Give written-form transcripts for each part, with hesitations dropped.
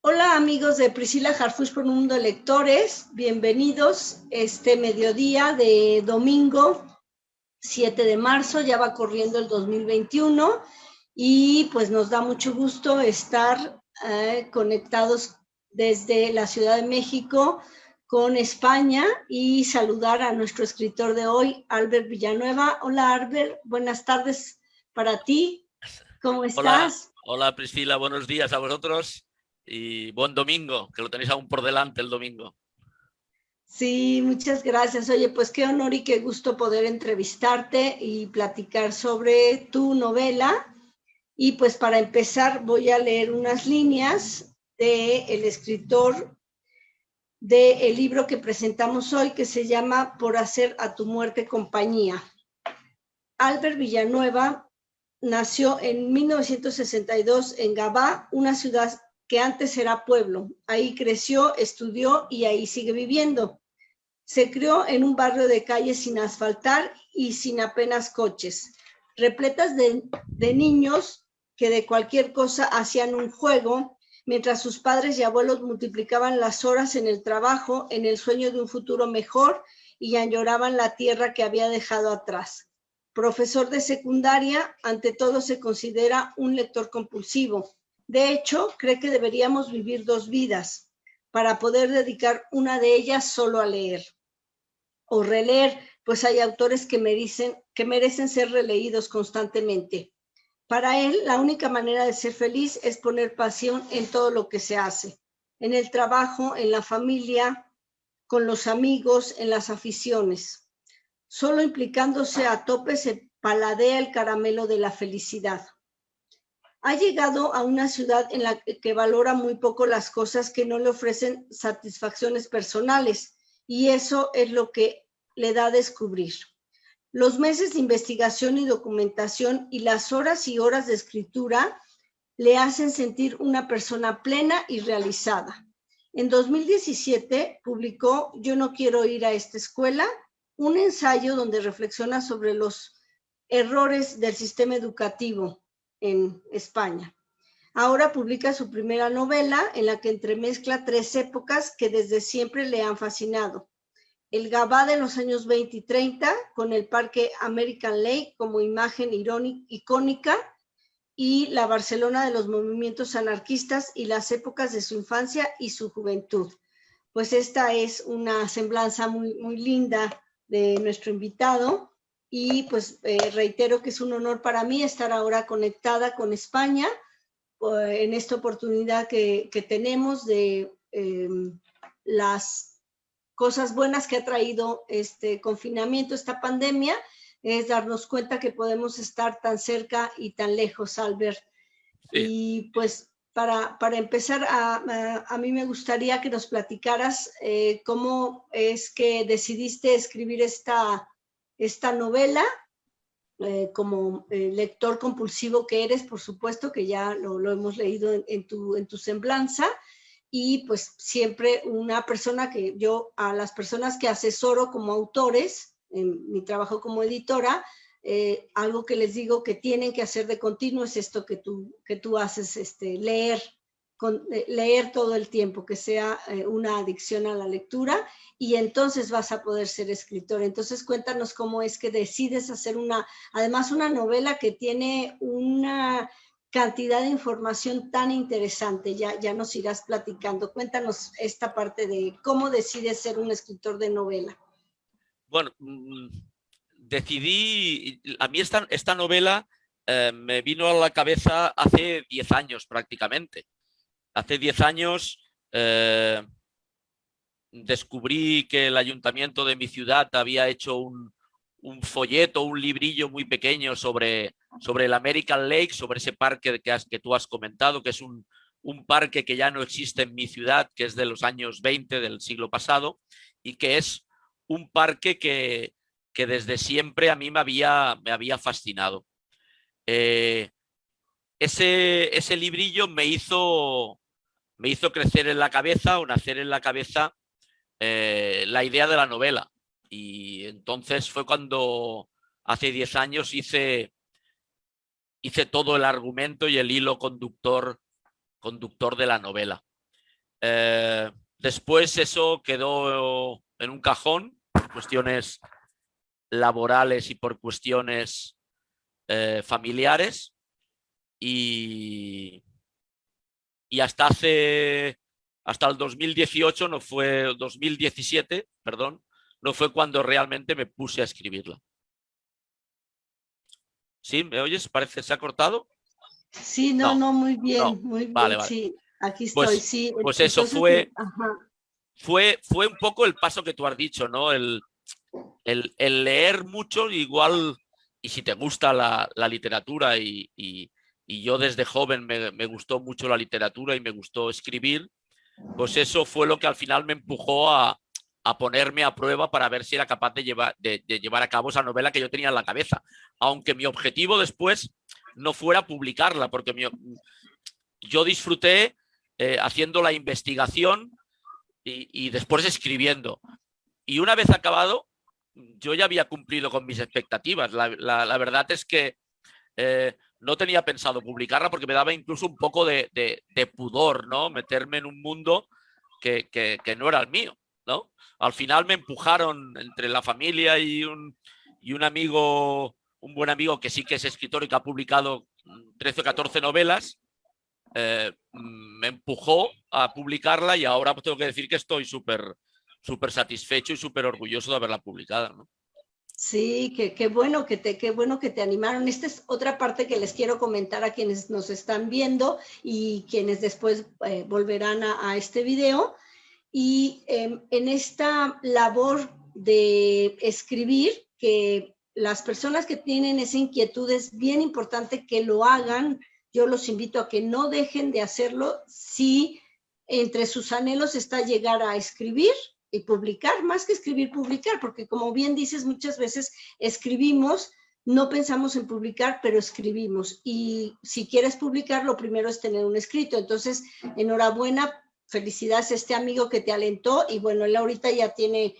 Hola amigos de Priscila Harfuch por un Mundo de Lectores, bienvenidos este mediodía de domingo 7 de marzo, ya va corriendo el 2021 y pues nos da mucho gusto estar conectados desde la Ciudad de México con España y saludar a nuestro escritor de hoy, Albert Villanueva. Hola Albert, buenas tardes para ti, ¿cómo Hola, estás? hola Priscila, buenos días a vosotros y buen domingo, que lo tenéis aún por delante el domingo. Sí, muchas gracias. Oye, pues qué honor y qué gusto poder entrevistarte y platicar sobre tu novela. Y pues para empezar voy a leer unas líneas del escritor del libro que presentamos hoy, que se llama Por hacer a tu muerte compañía. Albert Villanueva nació en 1962 en Gabá, una ciudad que antes era pueblo. Ahí creció, estudió y ahí sigue viviendo. Se crió en un barrio de calles sin asfaltar y sin apenas coches, repletas de niños que de cualquier cosa hacían un juego, mientras sus padres y abuelos multiplicaban las horas en el trabajo, en el sueño de un futuro mejor y añoraban la tierra que había dejado atrás. Profesor de secundaria, ante todo se considera un lector compulsivo. De hecho, cree que deberíamos vivir dos vidas para poder dedicar una de ellas solo a leer o releer, pues hay autores que merecen ser releídos constantemente. Para él, la única manera de ser feliz es poner pasión en todo lo que se hace, en el trabajo, en la familia, con los amigos, en las aficiones. Solo implicándose a tope se paladea el caramelo de la felicidad. Ha llegado a una ciudad en la que valora muy poco las cosas que no le ofrecen satisfacciones personales, y eso es lo que le da a descubrir. Los meses de investigación y documentación y las horas y horas de escritura le hacen sentir una persona plena y realizada. En 2017 publicó Yo no quiero ir a esta escuela, un ensayo donde reflexiona sobre los errores del sistema educativo en España. Ahora publica su primera novela en la que entremezcla tres épocas que desde siempre le han fascinado: el Gabá de los años 20 y 30, con el parque American Lake como imagen icónica, y la Barcelona de los movimientos anarquistas y las épocas de su infancia y su juventud. Pues esta es una semblanza muy, muy linda de nuestro invitado y pues reitero que es un honor para mí estar ahora conectada con España en esta oportunidad que tenemos de las cosas buenas que ha traído este confinamiento, esta pandemia, es darnos cuenta que podemos estar tan cerca y tan lejos, Albert. Sí, Y pues para empezar, a mí me gustaría que nos platicaras cómo es que decidiste escribir esta novela, como lector compulsivo que eres, por supuesto, que ya lo hemos leído en tu semblanza, y pues siempre una persona que yo, a las personas que asesoro como autores, en mi trabajo como editora, algo que les digo que tienen que hacer de continuo es esto que tú haces, leer todo el tiempo, que sea una adicción a la lectura, y entonces vas a poder ser escritor. Entonces cuéntanos cómo es que decides hacer además una novela que tiene una cantidad de información tan interesante. Ya nos irás platicando. Cuéntanos esta parte de cómo decides ser un escritor de novela. bueno, decidí, a mí esta novela me vino a la cabeza hace 10 años prácticamente. Hace 10 años descubrí que el ayuntamiento de mi ciudad había hecho un folleto, un librillo muy pequeño sobre el American Lake, sobre ese parque que tú has comentado, que es un parque que ya no existe en mi ciudad, que es de los años 20 del siglo pasado, y que es un parque que desde siempre a mí me había fascinado. Eh, ese librillo me hizo crecer en la cabeza o nacer en la cabeza la idea de la novela. Y entonces fue cuando hace 10 años hice todo el argumento y el hilo conductor de la novela. Después eso quedó en un cajón por cuestiones laborales y por cuestiones familiares y hasta el 2018 no fue, 2017, perdón, no fue cuando realmente me puse a escribirla. ¿Sí? ¿Me oyes? ¿Parece se ha cortado? Sí, no, No, no, no. muy Vale, bien, vale. sí, aquí estoy, Pues, sí. pues eso Entonces, fue, ajá, fue un poco el paso que tú has dicho, ¿no? El leer mucho igual, y si te gusta la literatura y yo desde joven me gustó mucho la literatura y me gustó escribir, pues eso fue lo que al final me empujó a ponerme a prueba para ver si era capaz de llevar a cabo esa novela que yo tenía en la cabeza. Aunque mi objetivo después no fuera publicarla, porque yo disfruté haciendo la investigación y después escribiendo. Y una vez acabado, yo ya había cumplido con mis expectativas. La verdad es que no tenía pensado publicarla porque me daba incluso un poco de pudor, ¿no? Meterme en un mundo que no era el mío, ¿no? Al final me empujaron entre la familia y un amigo, un buen amigo que sí que es escritor y que ha publicado 13 o 14 novelas, me empujó a publicarla y ahora tengo que decir que estoy súper satisfecho y súper orgulloso de haberla publicada, ¿no? sí, qué bueno qué bueno que te animaron. Esta es otra parte que les quiero comentar a quienes nos están viendo y quienes después volverán a este video. Y en esta labor de escribir, que las personas que tienen esa inquietud es bien importante que lo hagan. Yo los invito a que no dejen de hacerlo si entre sus anhelos está llegar a escribir y publicar, más que escribir, publicar, porque como bien dices, muchas veces escribimos, no pensamos en publicar, pero escribimos. Y si quieres publicar, lo primero es tener un escrito. Entonces, enhorabuena, felicidades a este amigo que te alentó. Y bueno, él ahorita ya tiene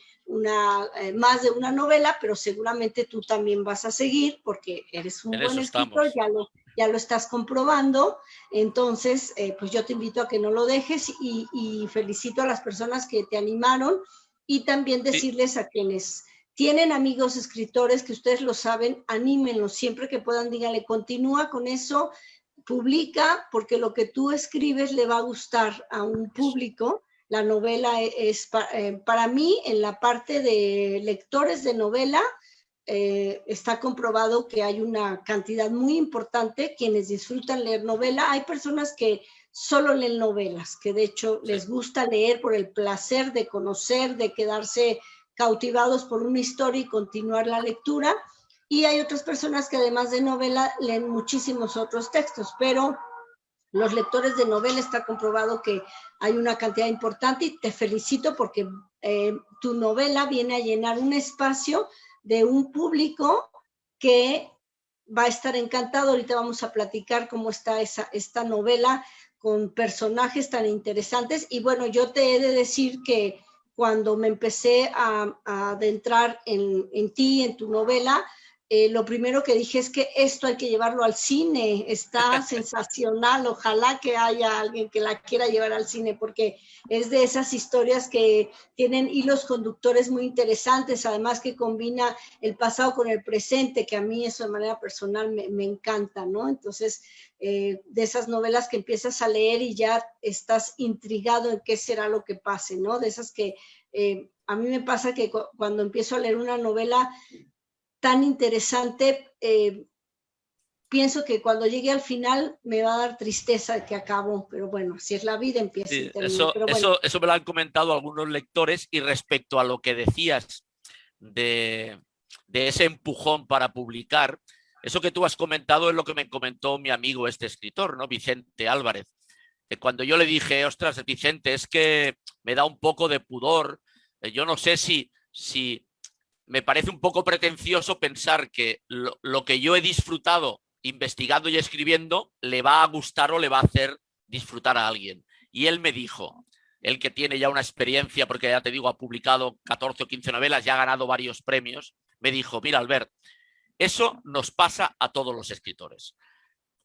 más de una novela, pero seguramente tú también vas a seguir porque eres un En buen eso escritor, estamos. ya lo estás comprobando. Entonces, pues yo te invito a que no lo dejes y felicito a las personas que te animaron y también Sí, decirles a quienes tienen amigos escritores que ustedes lo saben, anímenlos siempre que puedan, díganle, continúa con eso, publica, porque lo que tú escribes le va a gustar a un público. La novela para mí, en la parte de lectores de novela, está comprobado que hay una cantidad muy importante quienes disfrutan leer novela. Hay personas que solo leen novelas, que de hecho sí. les gusta leer por el placer de conocer, de quedarse cautivados por una historia y continuar la lectura. Y hay otras personas que además de novela leen muchísimos otros textos, pero los lectores de novela está comprobado que hay una cantidad importante y te felicito porque tu novela viene a llenar un espacio de un público que va a estar encantado. Ahorita vamos a platicar cómo está esta novela con personajes tan interesantes. Y bueno, yo te he de decir que cuando me empecé a adentrar en ti, en tu novela, lo primero que dije es que esto hay que llevarlo al cine, está sensacional, ojalá que haya alguien que la quiera llevar al cine, porque es de esas historias que tienen hilos conductores muy interesantes, además que combina el pasado con el presente, que a mí eso de manera personal me encanta, ¿no? Entonces, de esas novelas que empiezas a leer y ya estás intrigado en qué será lo que pase, ¿no? De esas que a mí me pasa que cuando empiezo a leer una novela tan interesante, pienso que cuando llegue al final me va a dar tristeza de que acabó, pero bueno, si es la vida, empieza y Sí, termina. Pero bueno, eso me lo han comentado algunos lectores y respecto a lo que decías de, de ese empujón para publicar, eso que tú has comentado es lo que me comentó mi amigo este escritor, ¿no? Vicente Álvarez. Cuando yo le dije, ostras, Vicente, es que me da un poco de pudor, yo no sé si me parece un poco pretencioso pensar que lo que yo he disfrutado investigando y escribiendo le va a gustar o le va a hacer disfrutar a alguien. Y él me dijo, él que tiene ya una experiencia, porque ya te digo, ha publicado 14 o 15 novelas, ya ha ganado varios premios, me dijo, mira, Albert, eso nos pasa a todos los escritores.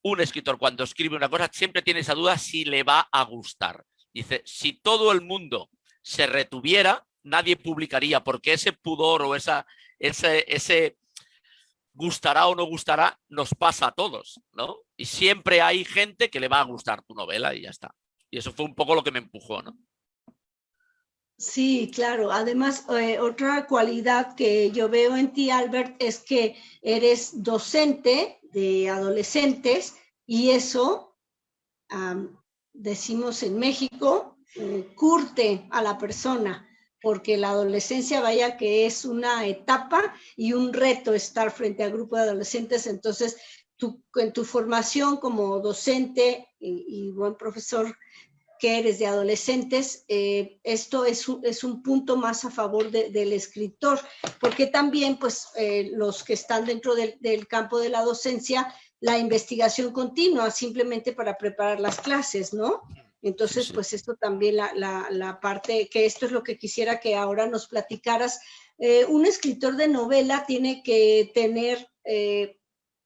Un escritor cuando escribe una cosa siempre tiene esa duda si le va a gustar. Dice, si todo el mundo se retuviera, nadie publicaría, porque ese pudor o ese gustará o no gustará nos pasa a todos, ¿no? Y siempre hay gente que le va a gustar tu novela y ya está. Y eso fue un poco lo que me empujó, ¿no? Sí, claro. Además, otra cualidad que yo veo en ti, Albert, es que eres docente de adolescentes y eso, decimos en México, curte a la persona, porque la adolescencia, vaya que es una etapa y un reto estar frente al grupo de adolescentes. Entonces, en tu formación como docente y buen profesor que eres de adolescentes, esto es un punto más a favor del escritor, porque también pues los que están dentro del campo de la docencia, la investigación continua simplemente para preparar las clases, ¿no? Entonces, Sí. pues esto también la parte, que esto es lo que quisiera que ahora nos platicaras. Un escritor de novela tiene que tener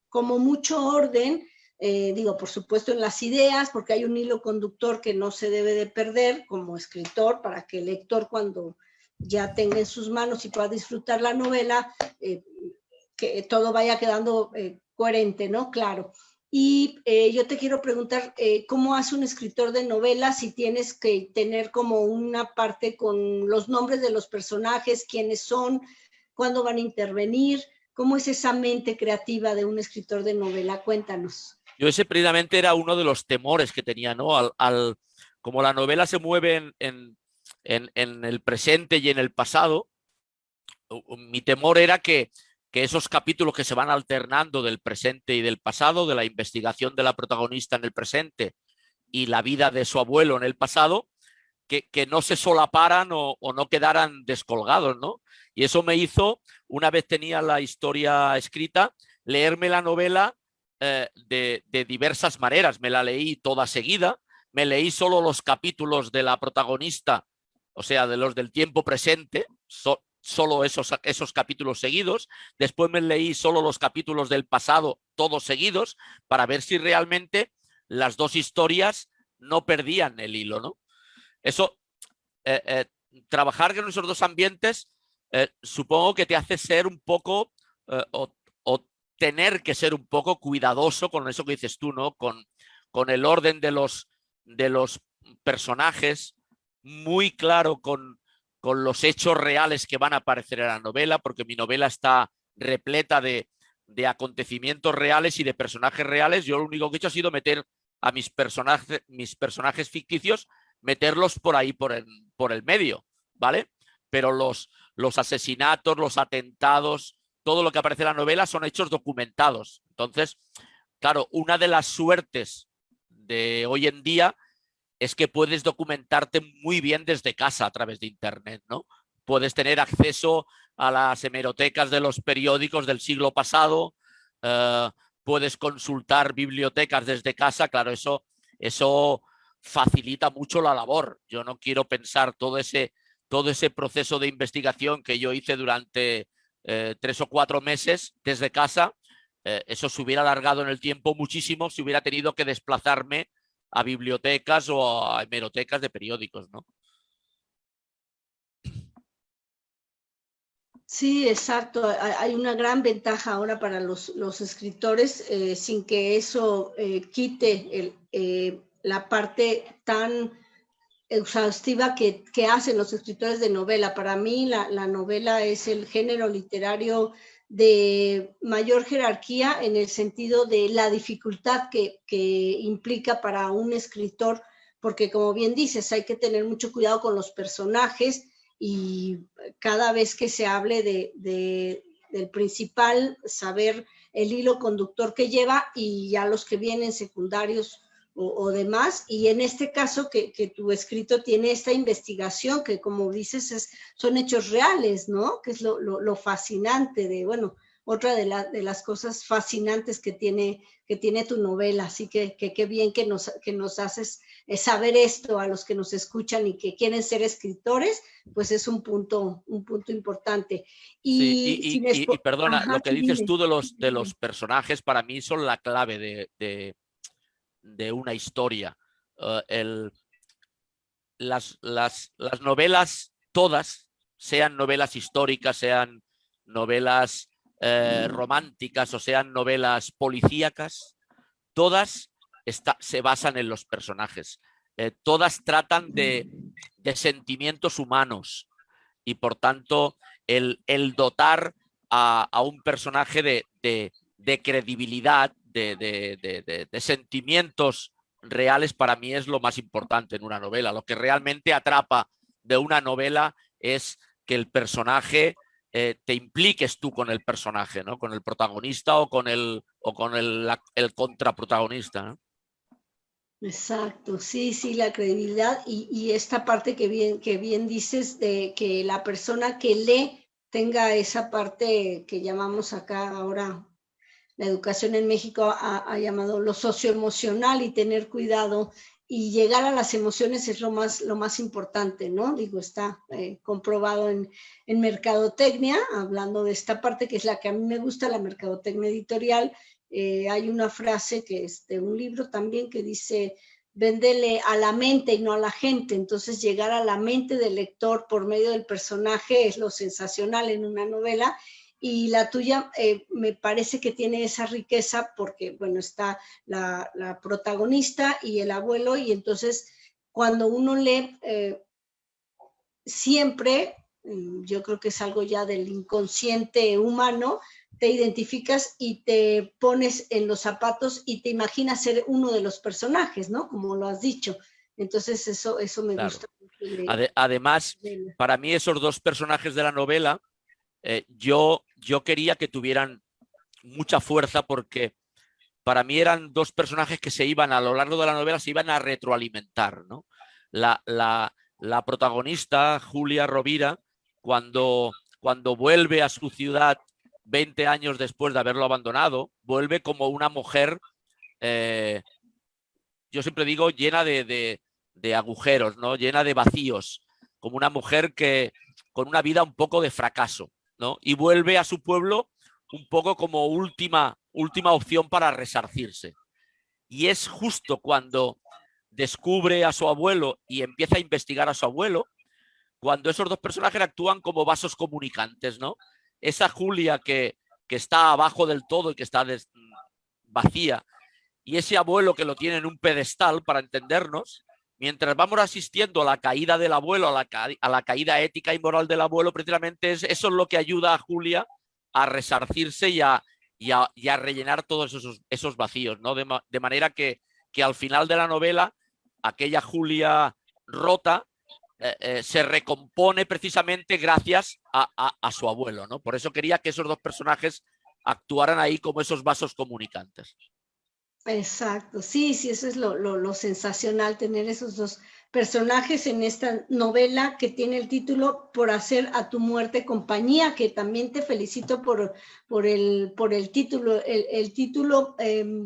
como mucho orden, digo, por supuesto en las ideas, porque hay un hilo conductor que no se debe de perder como escritor, para que el lector cuando ya tenga en sus manos y pueda disfrutar la novela, que todo vaya quedando coherente, ¿no? Claro. Y yo te quiero preguntar, ¿cómo hace un escritor de novela si tienes que tener como una parte con los nombres de los personajes, quiénes son, cuándo van a intervenir? ¿Cómo es esa mente creativa de un escritor de novela? Cuéntanos. Yo ese precisamente era uno de los temores que tenía, ¿no? Como la novela se mueve en el presente y en el pasado, mi temor era que esos capítulos que se van alternando del presente y del pasado, de la investigación de la protagonista en el presente y la vida de su abuelo en el pasado, que no se solaparan o no quedaran descolgados, ¿no? Y eso me hizo, una vez tenía la historia escrita, leerme la novela de diversas maneras. Me la leí toda seguida, me leí solo los capítulos de la protagonista, o sea, de los del tiempo presente, solo esos capítulos seguidos. Después me leí solo los capítulos del pasado, todos seguidos, para ver si realmente las dos historias no perdían el hilo, ¿no? Eso, eh, eh, trabajar en esos dos ambientes, supongo que te hace ser un poco o tener que ser un poco cuidadoso con eso que dices tú, ¿no? Con el orden de los personajes, muy claro con los hechos reales que van a aparecer en la novela, porque mi novela está repleta de acontecimientos reales y de personajes reales. Yo lo único que he hecho ha sido meter a mis personajes ficticios, meterlos por ahí, por el medio, ¿vale? Pero los asesinatos, los atentados, todo lo que aparece en la novela son hechos documentados. Entonces, claro, una de las suertes de hoy en día es que puedes documentarte muy bien desde casa a través de Internet, ¿no? Puedes tener acceso a las hemerotecas de los periódicos del siglo pasado, puedes consultar bibliotecas desde casa. Claro, eso facilita mucho la labor. Yo no quiero pensar todo ese proceso de investigación que yo hice durante 3 o 4 meses desde casa. Eso se hubiera alargado en el tiempo muchísimo si hubiera tenido que desplazarme a bibliotecas o a hemerotecas de periódicos, ¿no? Sí, exacto. Hay una gran ventaja ahora para los escritores, sin que eso quite la parte tan exhaustiva que hacen los escritores de novela. Para mí la novela es el género literario de mayor jerarquía en el sentido de la dificultad que implica para un escritor, porque como bien dices, hay que tener mucho cuidado con los personajes y cada vez que se hable del principal, saber el hilo conductor que lleva y ya los que vienen secundarios o demás. Y en este caso que tu escrito tiene esta investigación que, como dices, son hechos reales, ¿no? Que es lo fascinante de, bueno, otra de las cosas fascinantes que tiene tu novela. Así que qué bien que nos haces saber esto a los que nos escuchan y que quieren ser escritores, pues es un punto importante. Sí, y perdona, Ajá, lo que sí, dices dime. tú de los personajes para mí son la clave de una historia. El, las novelas todas, sean novelas históricas, sean novelas románticas o sean novelas policíacas, todas se basan en los personajes. Todas tratan de sentimientos humanos y por tanto el dotar a un personaje de credibilidad, de sentimientos reales, para mí es lo más importante en una novela. Lo que realmente atrapa de una novela es que el personaje, te impliques tú con el personaje, ¿no? Con el protagonista o con el contraprotagonista, ¿no? Exacto, sí, sí, la credibilidad y esta parte que bien dices de que la persona que lee tenga esa parte que llamamos acá ahora, la educación en México ha llamado lo socioemocional y tener cuidado y llegar a las emociones es lo más importante, ¿no? Digo, está comprobado en mercadotecnia, hablando de esta parte que es la que a mí me gusta, la mercadotecnia editorial. Hay una frase que es de un libro también que dice, véndele a la mente y no a la gente. Entonces llegar a la mente del lector por medio del personaje es lo sensacional en una novela. Y la tuya me parece que tiene esa riqueza porque, bueno, está la protagonista y el abuelo y entonces cuando uno lee siempre, yo creo que es algo ya del inconsciente humano, te identificas y te pones en los zapatos y te imaginas ser uno de los personajes, ¿no? Como lo has dicho. Entonces eso me Claro. gusta. Además, para mí esos dos personajes de la novela, yo quería que tuvieran mucha fuerza porque para mí eran dos personajes que se iban a lo largo de la novela, se iban a retroalimentar, ¿no? La protagonista, Julia Rovira, cuando vuelve a su ciudad 20 años después de haberlo abandonado, vuelve como una mujer, yo siempre digo, llena de agujeros, ¿no? Llena de vacíos, como una mujer con una vida un poco de fracaso, ¿no? Y vuelve a su pueblo un poco como última opción para resarcirse. Y es justo cuando descubre a su abuelo y empieza a investigar a su abuelo, cuando esos dos personajes actúan como vasos comunicantes, ¿no? Esa Julia que está abajo del todo y que está vacía, y ese abuelo que lo tiene en un pedestal, para entendernos, mientras vamos asistiendo a la caída del abuelo, a la caída ética y moral del abuelo, precisamente eso es lo que ayuda a Julia a resarcirse y a rellenar todos esos vacíos, ¿no? De manera que al final de la novela, aquella Julia rota se recompone precisamente gracias a su abuelo, ¿no? Por eso quería que esos dos personajes actuaran ahí como esos vasos comunicantes. Exacto, sí, sí, eso es lo sensacional, tener esos dos personajes en esta novela que tiene el título Por hacer a tu muerte compañía, que también te felicito por el título. El título,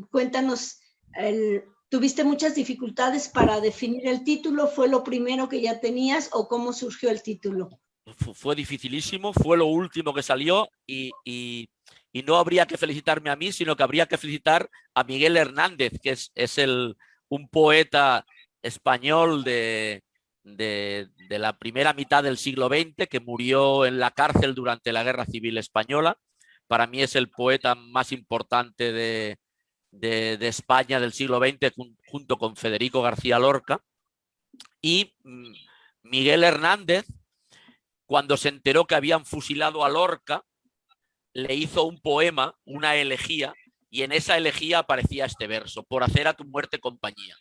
cuéntanos, ¿tuviste muchas dificultades para definir el título? ¿Fue lo primero que ya tenías o cómo surgió el título? Fue dificilísimo, fue lo último que salió y no habría que felicitarme a mí, sino que habría que felicitar a Miguel Hernández, que es un poeta español de la primera mitad del siglo XX, que murió en la cárcel durante la Guerra Civil Española. Para mí es el poeta más importante de España del siglo XX, junto con Federico García Lorca. Y Miguel Hernández, cuando se enteró que habían fusilado a Lorca, le hizo un poema, una elegía, y en esa elegía aparecía este verso: por hacer a tu muerte compañía.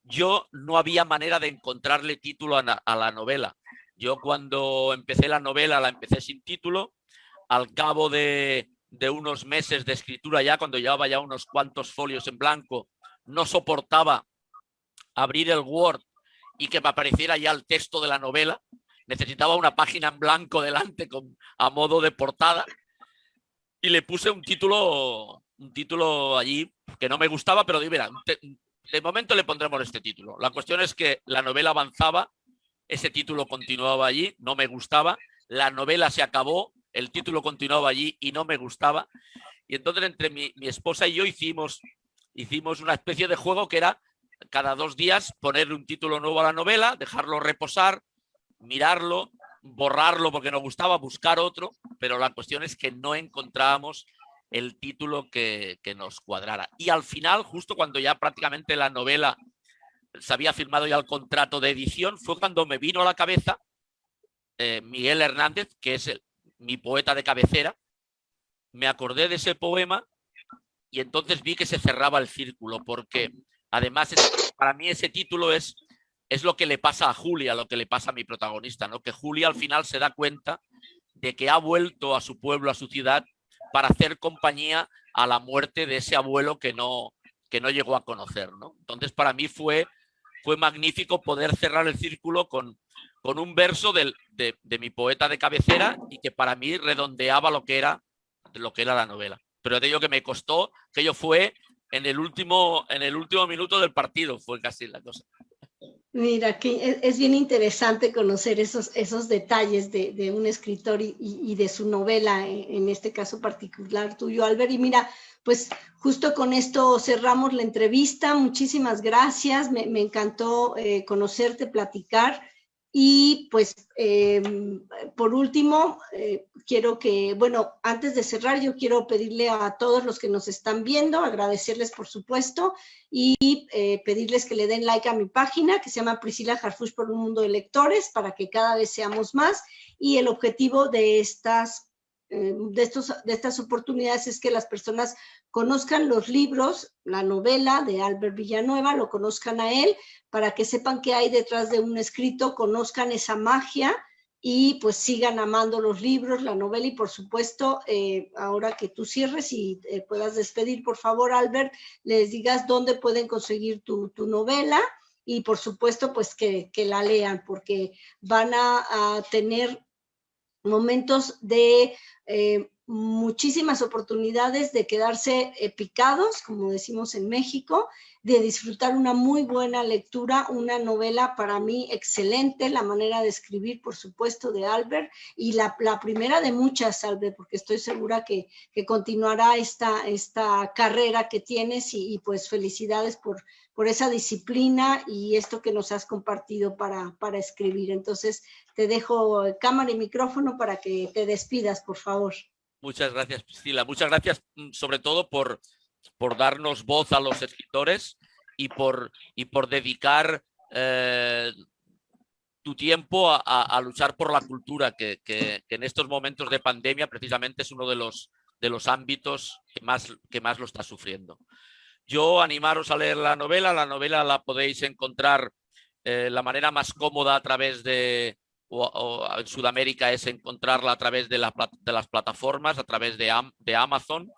Yo no había manera de encontrarle título a la novela. Yo cuando empecé la novela la empecé sin título. Al cabo de unos meses de escritura, ya cuando llevaba ya unos cuantos folios en blanco, no soportaba abrir el Word y que me apareciera ya el texto de la novela. Necesitaba una página en blanco delante a modo de portada. Y le puse un título allí que no me gustaba, pero digo, mira, de momento le pondremos este título. La cuestión es que la novela avanzaba, ese título continuaba allí, no me gustaba, la novela se acabó, el título continuaba allí y no me gustaba. Y entonces entre mi esposa y yo hicimos una especie de juego que era cada 2 días ponerle un título nuevo a la novela, dejarlo reposar, mirarlo, borrarlo porque nos gustaba, buscar otro, pero la cuestión es que no encontrábamos el título que nos cuadrara. Y al final, justo cuando ya prácticamente la novela se había firmado ya el contrato de edición, fue cuando me vino a la cabeza Miguel Hernández, que es mi poeta de cabecera. Me acordé de ese poema y entonces vi que se cerraba el círculo, porque además para mí ese título es lo que le pasa a Julia, lo que le pasa a mi protagonista, ¿no? Que Julia al final se da cuenta de que ha vuelto a su pueblo, a su ciudad, para hacer compañía a la muerte de ese abuelo que no llegó a conocer, ¿no? Entonces para mí fue magnífico poder cerrar el círculo con un verso de mi poeta de cabecera y que para mí redondeaba lo que era la novela. Pero te digo que me costó, que yo fue en el último minuto del partido, fue casi la cosa. Mira, que es bien interesante conocer esos detalles de un escritor y de su novela, en este caso particular tuyo, Albert. Y mira, pues justo con esto cerramos la entrevista. Muchísimas gracias, me encantó conocerte, platicar. Y pues por último, quiero que, bueno, antes de cerrar, yo quiero pedirle a todos los que nos están viendo, agradecerles por supuesto, y pedirles que le den like a mi página, que se llama Priscila Harfuch por un mundo de lectores, para que cada vez seamos más. Y el objetivo de estas oportunidades es que las personas conozcan los libros, la novela de Albert Villanueva, lo conozcan a él, para que sepan qué hay detrás de un escrito, conozcan esa magia y pues sigan amando los libros, la novela. Y por supuesto, ahora que tú cierres y puedas despedir, por favor, Albert, les digas dónde pueden conseguir tu novela y por supuesto pues que la lean, porque van a tener momentos de muchísimas oportunidades de quedarse picados, como decimos en México, de disfrutar una muy buena lectura, una novela para mí excelente, la manera de escribir, por supuesto, de Albert, y la primera de muchas, Albert, porque estoy segura que continuará esta carrera que tienes y pues felicidades por esa disciplina y esto que nos has compartido para escribir. Entonces, te dejo cámara y micrófono para que te despidas, por favor. Muchas gracias, Priscila. Muchas gracias sobre todo por darnos voz a los escritores y por dedicar tu tiempo a luchar por la cultura, que en estos momentos de pandemia precisamente es uno de los ámbitos que más lo está sufriendo. Yo animaros a leer la novela. La novela la podéis encontrar la manera más cómoda a través de, o en Sudamérica es encontrarla a través de las plataformas, a través de Amazon.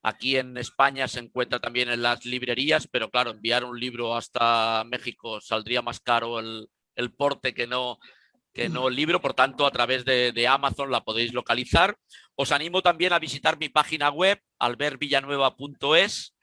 Aquí en España se encuentra también en las librerías, pero claro, enviar un libro hasta México saldría más caro el porte que no el libro, por tanto a través de Amazon la podéis localizar. Os animo también a visitar mi página web, albertvillanueva.es,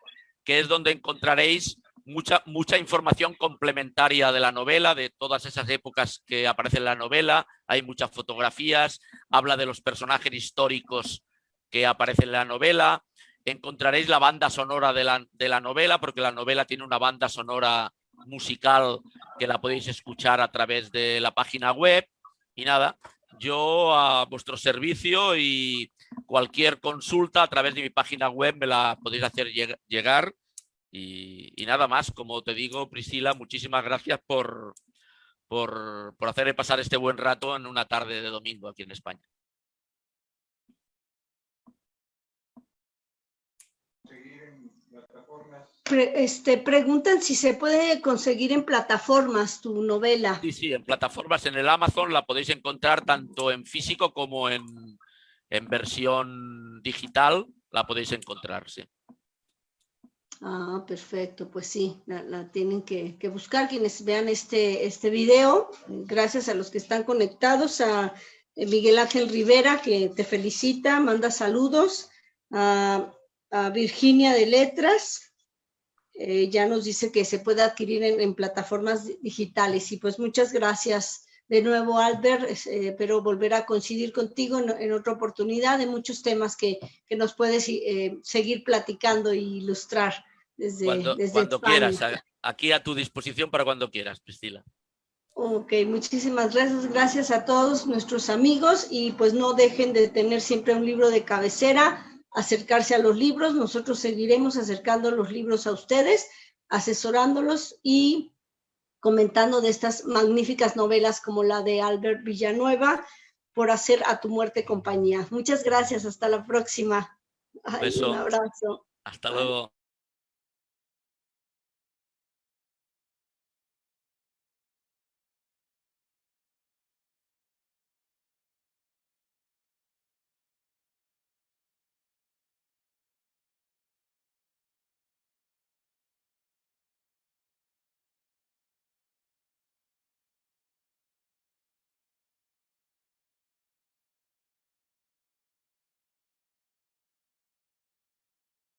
que es donde encontraréis mucha información complementaria de la novela, de todas esas épocas que aparecen en la novela. Hay muchas fotografías, habla de los personajes históricos que aparecen en la novela. Encontraréis la banda sonora de la novela, porque la novela tiene una banda sonora musical que la podéis escuchar a través de la página web. Y nada, yo a vuestro servicio, y cualquier consulta a través de mi página web me la podéis hacer llegar. Y nada más, como te digo, Priscila, muchísimas gracias por hacerme pasar este buen rato en una tarde de domingo aquí en España. Preguntan si se puede conseguir en plataformas tu novela. Sí, en plataformas, en el Amazon la podéis encontrar tanto en físico como en versión digital, la podéis encontrar, sí. Ah, perfecto, pues sí, la tienen que buscar quienes vean este video. Gracias a los que están conectados, a Miguel Ángel Rivera, que te felicita, manda saludos, a Virginia de Letras, ya nos dice que se puede adquirir en plataformas digitales. Y pues muchas gracias de nuevo, Albert. Espero volver a coincidir contigo en otra oportunidad de muchos temas que nos puedes seguir platicando e ilustrar desde cuando quieras. aquí a tu disposición para cuando quieras, Priscila. Ok, muchísimas gracias. Gracias a todos nuestros amigos y pues no dejen de tener siempre un libro de cabecera, acercarse a los libros. Nosotros seguiremos acercando los libros a ustedes, asesorándolos y comentando de estas magníficas novelas como la de Albert Villanueva, Por hacer a tu muerte compañía. Muchas gracias, hasta la próxima. Ay, un Beso. abrazo. Hasta Bye. luego.